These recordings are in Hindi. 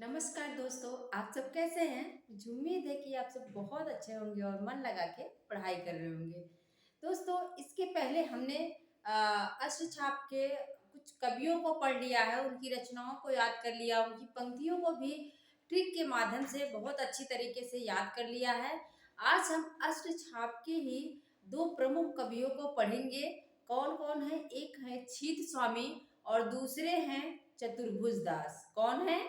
नमस्कार दोस्तों, आप सब कैसे हैं? मुझे उम्मीद है कि आप सब बहुत अच्छे होंगे और मन लगा के पढ़ाई कर रहे होंगे। दोस्तों, इसके पहले हमने अ, अष्टछाप के कुछ कवियों को पढ़ लिया है, उनकी रचनाओं को याद कर लिया, उनकी पंक्तियों को भी ट्रिक के माध्यम से बहुत अच्छी तरीके से याद कर लिया है। आज हम अष्टछाप के ही दो प्रमुख कवियों को पढ़ेंगे। कौन-कौन है? एक है छीत स्वामी और दूसरे हैं चतुर्भुज दास। कौन है?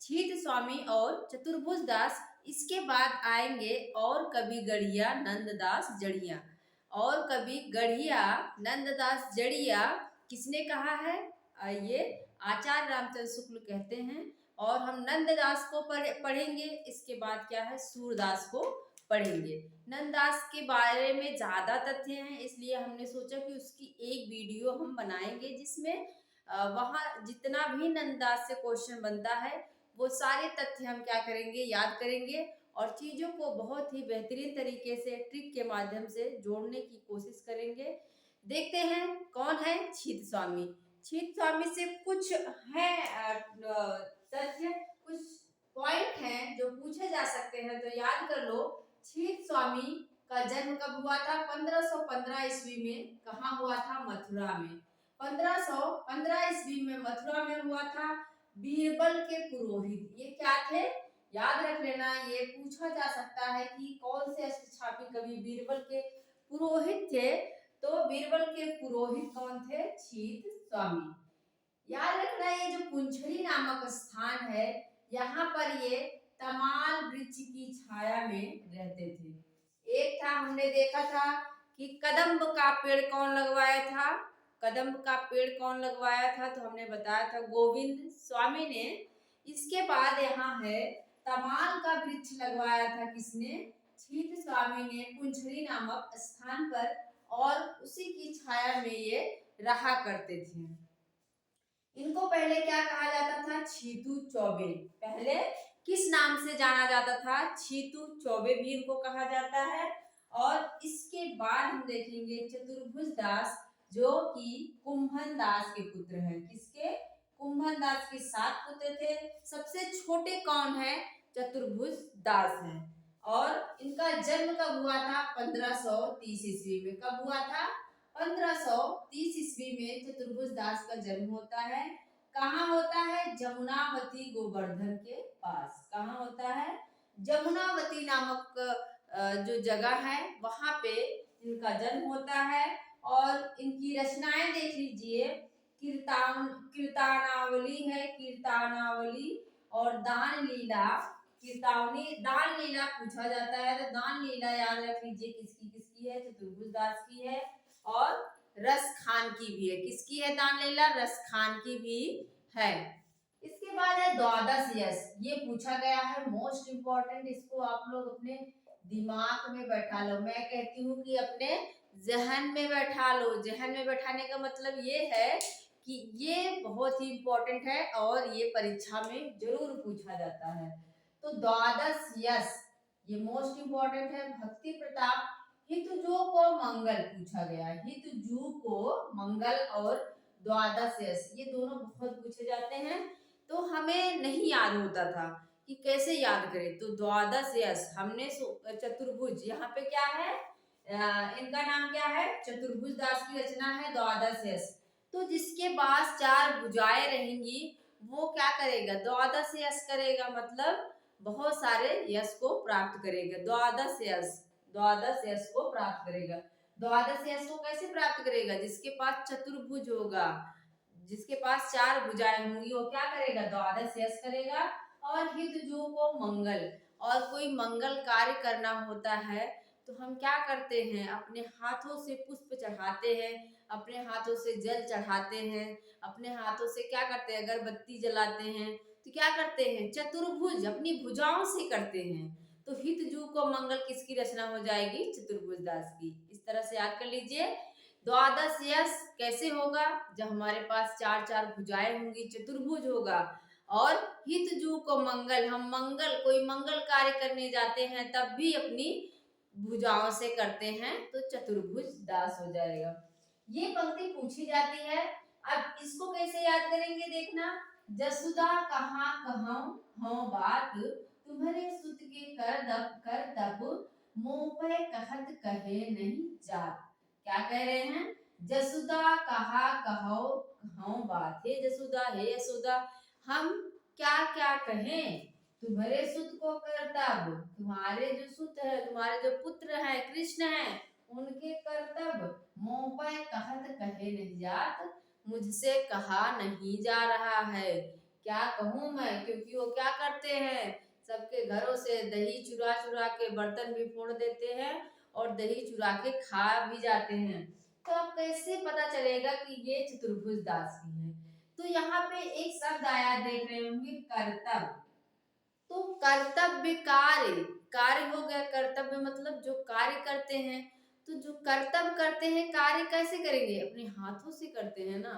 छीत स्वामी और चतुर्भुज दास। इसके बाद आएंगे और कवि गढ़िया नंददास जड़िया। और कवि गढ़िया नंददास जड़िया किसने कहा है? ये आचार्य रामचंद्र शुक्ल कहते हैं। और हम नंददास को पढ़ेंगे। इसके बाद क्या है? सूरदास को पढ़ेंगे। नंददास के बारे में ज्यादा तथ्य हैं, इसलिए हमने सोचा कि उसकी एक वीडियो हम बनाएंगे जिसमें वहाँ जितना भी नंददास से क्वेश्चन बनता है वो सारे तथ्य हम क्या करेंगे? याद करेंगे और चीजों को बहुत ही बेहतरीन तरीके से ट्रिक के माध्यम से जोड़ने की कोशिश करेंगे। देखते हैं कौन है छीत स्वामी। छीत स्वामी से कुछ है तथ्य, कुछ पॉइंट हैं जो पूछे जा सकते हैं, तो याद कर लो। छीत स्वामी का जन्म कब हुआ था? 1515 ईस्वी में। कहाँ हुआ था? मथुरा में। 1515 ईस्वी में मथुरा में हुआ था। बीरबल के पुरोहित ये क्या थे? याद रख लेना, ये पूछा जा सकता है कि कौन से अष्टछापी कवि बीरबल के पुरोहित थे। तो बीरबल के पुरोहित कौन थे? छीत स्वामी। याद रखना, ये जो पुंछरी नामक स्थान है, यहाँ पर ये तमाल वृक्ष की छाया में रहते थे। एक था, हमने देखा था कि कदम्ब का पेड़ कौन लगवाया था? कदम्ब का पेड़ कौन लगवाया था? तो हमने बताया था गोविंद स्वामी ने। इसके बाद यहाँ है तमाल का वृक्ष लगवाया था किसने? छीत स्वामी ने पुंछरी नामक स्थान पर। और उसी की छाया में ये रहा करते थे। इनको पहले क्या कहा जाता था? छीतू चौबे। पहले किस नाम से जाना जाता था? छीतू चौबे भी इनको कहा जाता है। और इसके बाद हम देखेंगे चतुर्भुज दास, जो कि कुंभन दास के पुत्र हैं। किसके? कुंभन दास के 7 पुत्र थे। सबसे छोटे कौन है? चतुर्भुज दास हैं। और इनका जन्म कब हुआ था? 1530 ईस्वी में। कब हुआ था? 1530 ईस्वी में चतुर्भुज दास का जन्म होता है। कहाँ होता है? जमुनावती गोवर्धन के पास। कहाँ होता है? जमुनावती नामक जो जगह है वहां पे इनका जन्म होता है। और इनकी रचनाएं देख लीजिए। कीर्तानावली है, कीर्तानावली और दान लीला। कीर्तावनी, दान लीला पूछा जाता है तो दान लीला याद रख लीजिए किसकी किसकी है? चतुर्भुज दास की है। और रस खान की भी है। किसकी है दान लीला? रस खान की भी है। इसके बाद है द्वादश यश। ये पूछा गया है, मोस्ट इंपॉर्टेंट। इसको आप लोग अपने दिमाग में बैठा लो। मैं कहती हूँ कि अपने जहन में बैठा लो। जहन में बैठाने का मतलब ये है कि ये बहुत ही इंपॉर्टेंट है और ये परीक्षा में जरूर पूछा जाता है। तो द्वादश यश ये मोस्ट इंपॉर्टेंट है। भक्ति प्रताप, हितजू को मंगल पूछा गया है। हितजू को मंगल और द्वादश यश ये दोनों बहुत पूछे जाते हैं। तो हमें नहीं याद होता था कि कैसे याद करें। तो द्वादश यश हमने चतुर्भुज, यहाँ पे क्या है? इनका नाम क्या है? चतुर्भुज दास की रचना है द्वादश यश। तो जिसके पास 4 भुजाएं रहेंगी वो क्या करेगा? द्वादश यश करेगा, मतलब बहुत सारे यश को प्राप्त करेगा। द्वादश यश, द्वादश यश को प्राप्त करेगा। द्वादश यश को कैसे प्राप्त करेगा? जिसके पास चतुर्भुज होगा, जिसके पास 4 भुजाएं होंगी वो क्या करेगा? द्वादश यश करेगा। और हितजू को मंगल, और कोई मंगल कार्य करना होता है तो हम क्या करते हैं? अपने हाथों से पुष्प चढ़ाते हैं, अपने हाथों से जल चढ़ाते हैं, अपने हाथों से क्या करते हैं? अगरबत्ती जलाते हैं। तो क्या करते हैं? चतुर्भुज अपनी भुजाओं से करते हैं। तो हितजू को मंगल किसकी रचना हो जाएगी? चतुर्भुज दास की। इस तरह से याद कर लीजिए। द्वादश यश कैसे होगा? जब हमारे पास 4 भुजाएं होंगी, चतुर्भुज होगा। और हितजू को मंगल, हम मंगल, कोई मंगल कार्य करने जाते हैं तब भी अपनी भुजाओं से करते हैं, तो चतुर्भुज दास हो जाएगा। ये पंक्ति पूछी जाती है। अब इसको कैसे याद करेंगे देखना। जसुदा कहाँ कहूँ हो बात, तुम्हारे सुत के कर तब, मुँह पे कहत कहे नहीं जात। क्या कह रहे हैं? जसुदा कहा कहो हो बात, हे जसुदा हे यशोदा, हम क्या क्या कहें तुम्हारे सुत को करतब, तुम्हारे जो सुत है, तुम्हारे जो पुत्र है कृष्ण है, उनके करतब मुँह पे कहत कहे नहीं जात, मुझसे कहा नहीं जा रहा है। क्या कहूँ मैं, क्योंकि वो क्या करते हैं, सबके घरों से दही चुरा चुरा के बर्तन भी फोड़ देते हैं और दही चुरा के खा भी जाते हैं। तो अब कैसे पता चलेगा कि ये चतुर्भुज दास की है? तो यहाँ पे एक शब्द आया, देख रहे होंगे, कर्तव्य। तो कर्तव्य कार्य, कार्य हो गया, कर्तव्य मतलब जो कार्य करते हैं। तो जो कर्तव्य करते हैं, कार्य कैसे करेंगे? अपने हाथों से करते हैं ना।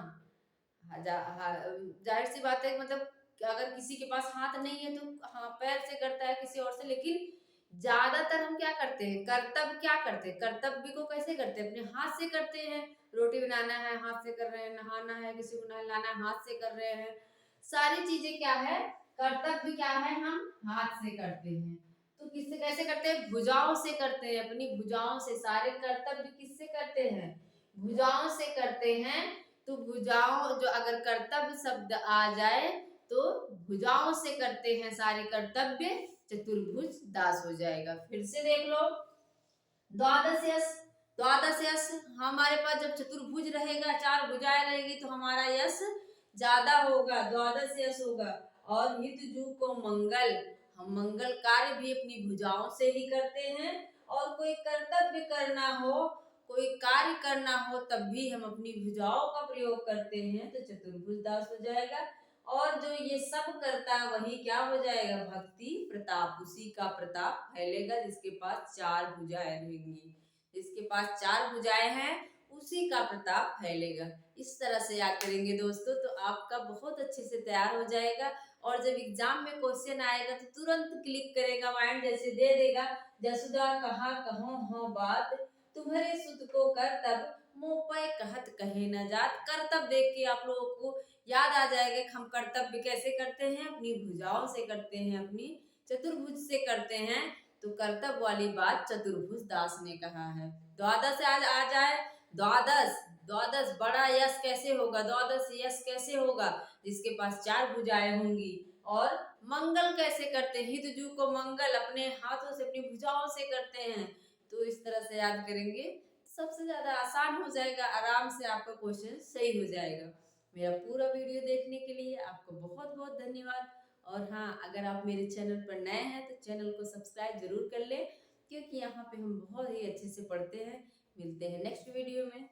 जाहिर सी बात है, मतलब कि अगर किसी के पास हाथ नहीं है तो हाँ पैर से करता है, किसी और से, लेकिन ज्यादातर हम क्या करते हैं, कर्तव्य क्या करते हैं, कर्तव्य को कैसे करते हैं? अपने हाथ से करते हैं। रोटी बनाना है हाथ से कर रहे हैं, नहाना है किसी को नहलाना है हाथ से कर रहे हैं। सारी चीजें क्या है, कर्तव्य क्या है, हम हाथ से करते हैं। तो किससे कैसे करते हैं? भुजाओं से करते हैं, अपनी भुजाओं से। सारे कर्तव्य किससे करते हैं? भुजाओं से करते हैं। तो भुजाओं, जो अगर कर्तव्य शब्द आ जाए तो भुजाओं से करते हैं सारे कर्तव्य, चतुर्भुज दास हो जाएगा। फिर से देख लो, द्वादश यश, द्वादश यश, हमारे पास जब चतुर्भुज रहेगा, चार भुजाएं रहेगी, तो हमारा यश ज्यादा होगा, द्वादश यश होगा। और हित जू को मंगल, हम मंगल कार्य भी अपनी भुजाओं से ही करते हैं। और कोई कर्तव्य करना हो, कोई कार्य करना हो, तब भी हम अपनी भुजाओं का प्रयोग करते हैं, तो चतुर्भुज दास हो जाएगा। और जो ये सब करता है वही क्या हो जाएगा? भक्ति प्रताप, उसी का प्रताप फैलेगा जिसके पास चार भुजाएं रहेंगी। जिसके पास चार भुजाएं हैं उसी का प्रताप फैलेगा। इस तरह से याद करेंगे दोस्तों, तो आपका बहुत अच्छे से तैयार हो जाएगा। और जब एग्जाम में क्वेश्चन आएगा तो तुरंत क्लिक करेगा, माइंड जैसे दे देगा, जसुदा कहा कहो हो बात, तुम्हारे सुत को करतब, मुँह पे कहत कहे न जात। करतब देख के आप लोगों को याद आ जाएगा कि हम कर्तव्य कैसे करते हैं, अपनी भुजाओं से करते हैं, अपनी चतुर्भुज से करते हैं। तो कर्तव्य वाली बात चतुर्भुज दास ने कहा है। द्वादश आज आ जाए, द्वादश, द्वादश बड़ा यश कैसे होगा, द्वादश यश कैसे होगा? जिसके पास चार भुजाएं होंगी। और मंगल कैसे करते हैं? हितजू को मंगल अपने हाथों से, अपनी भुजाओं से करते हैं। तो इस तरह से याद करेंगे, सबसे ज्यादा आसान हो जाएगा, आराम से आपका क्वेश्चन सही हो जाएगा। मेरा पूरा वीडियो देखने के लिए आपको बहुत बहुत धन्यवाद। और हाँ, अगर आप मेरे चैनल पर नए हैं तो चैनल को सब्सक्राइब जरूर कर लें, क्योंकि यहाँ पे हम बहुत ही अच्छे से पढ़ते हैं। मिलते हैं नेक्स्ट वीडियो में।